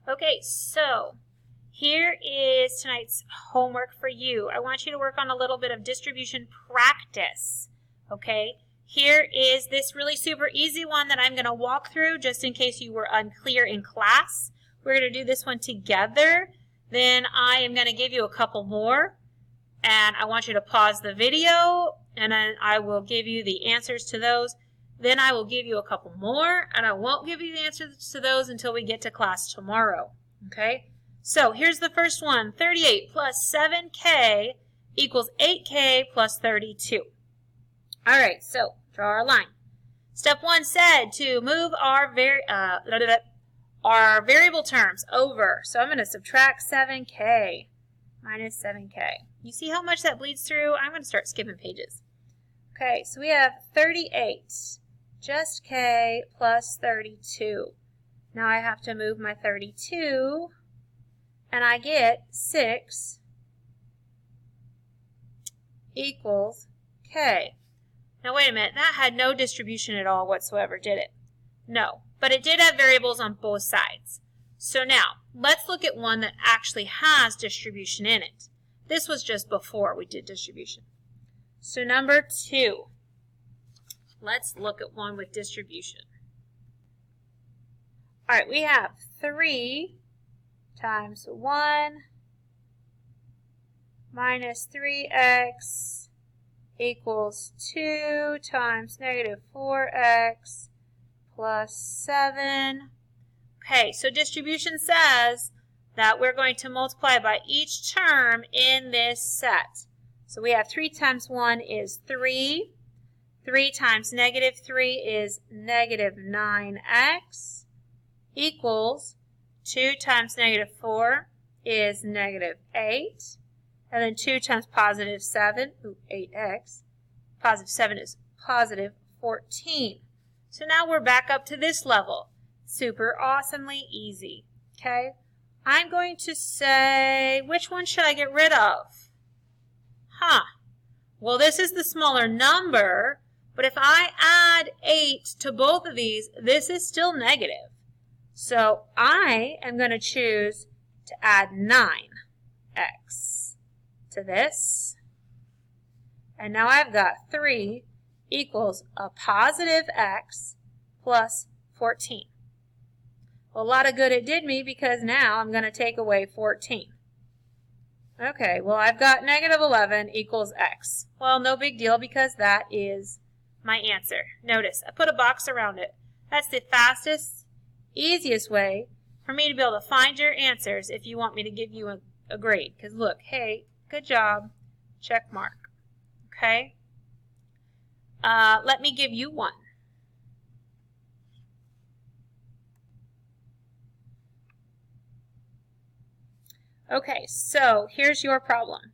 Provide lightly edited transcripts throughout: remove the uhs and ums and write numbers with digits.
Okay, so here is tonight's homework for you. I want you to work on a little bit of distribution practice, okay? Here is this really super easy one that I'm going to walk through just in case you were unclear in class. We're going to do this one together. Then I am going to give you a couple more, and I want you to pause the video, and then I will give you the answers to those. Then I will give you a couple more, and I won't give you the answers to those until we get to class tomorrow, okay? So here's the first one. 38 plus 7k equals 8k plus 32. All right, so draw our line. Step 1 said to move our variable terms over. So I'm going to subtract 7k minus 7k. You see how much that bleeds through? I'm going to start skipping pages. Okay, so we have 38. Just k plus 32. Now I have to move my 32, and I get 6 equals k. Now wait a minute, that had no distribution at all whatsoever, did it? No, but it did have variables on both sides. So now, let's look at one that actually has distribution in it. This was just before we did distribution. So number 2. Let's look at one with distribution. All right, we have 3 times 1 minus 3x equals 2 times negative 4x plus 7. Okay, so distribution says that we're going to multiply by each term in this set. So we have 3 times 1 is 3. 3 times negative 3 is negative 9x equals 2 times negative 4 is negative 8. And then 2 times positive 7, 8x, positive 7 is positive 14. So now we're back up to this level. Super awesomely easy. Okay? I'm going to say, which one should I get rid of? Well, this is the smaller number. But if I add 8 to both of these, this is still negative. So I am going to choose to add 9x to this. And now I've got 3 equals a positive x plus 14. Well, a lot of good it did me because now I'm going to take away 14. Okay, well, I've got negative 11 equals x. Well, no big deal because that is my answer. Notice, I put a box around it. That's the fastest, easiest way for me to be able to find your answers if you want me to give you a grade. Because look, hey, good job, check mark. Okay? Let me give you one. Okay, so here's your problem.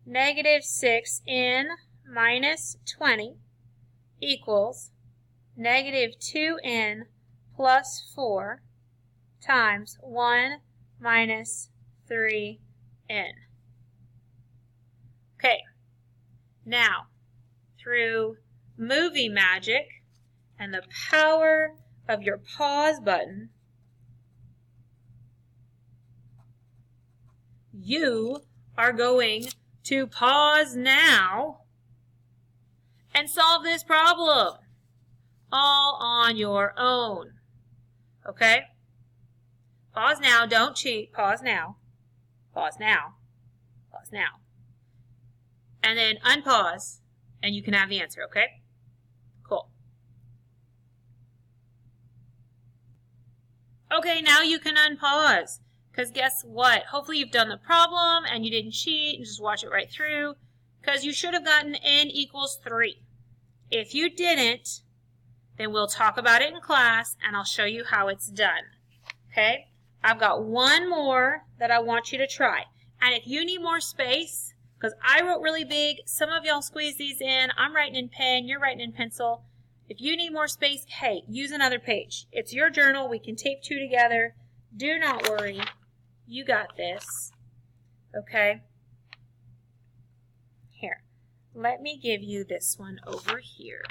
Negative 6n minus 20 equals negative 2n plus 4 times 1 minus 3n. Okay, now through movie magic and the power of your pause button, you are going to pause now and solve this problem all on your own. Okay? Pause now. Don't cheat. Pause now. Pause now. Pause now. And then unpause, and you can have the answer, okay? Cool. Okay, now you can unpause. Because guess what? Hopefully you've done the problem and you didn't cheat and just watch it right through. Because you should have gotten n equals 3. If you didn't, then we'll talk about it in class and I'll show you how it's done. Okay? I've got one more that I want you to try. And if you need more space, because I wrote really big, some of y'all squeeze these in. I'm writing in pen, you're writing in pencil. If you need more space, hey, use another page. It's your journal. We can tape 2 together. Do not worry. You got this. Okay? Here. Let me give you this one over here.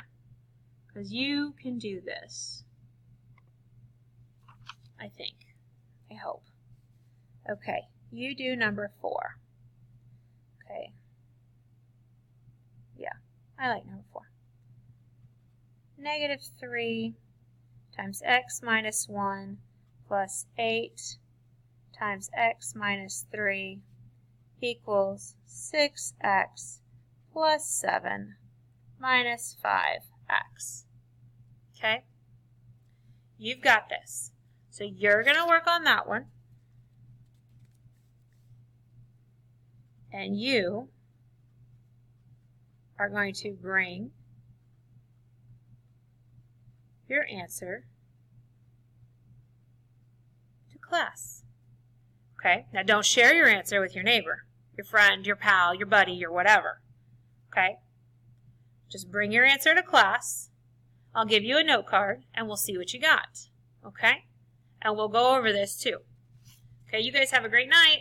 Because you can do this. I think. I hope. Okay, you do number 4. Okay. Yeah, I like number 4. Negative 3 times x minus 1 plus 8 times x minus 3 equals 6x plus 7 minus 5x. Okay? You've got this. So you're going to work on that one. And you are going to bring your answer to class. Okay? Now don't share your answer with your neighbor, your friend, your pal, your buddy, your whatever. Okay? Just bring your answer to class. I'll give you a note card and we'll see what you got. Okay? And we'll go over this too. Okay, you guys have a great night.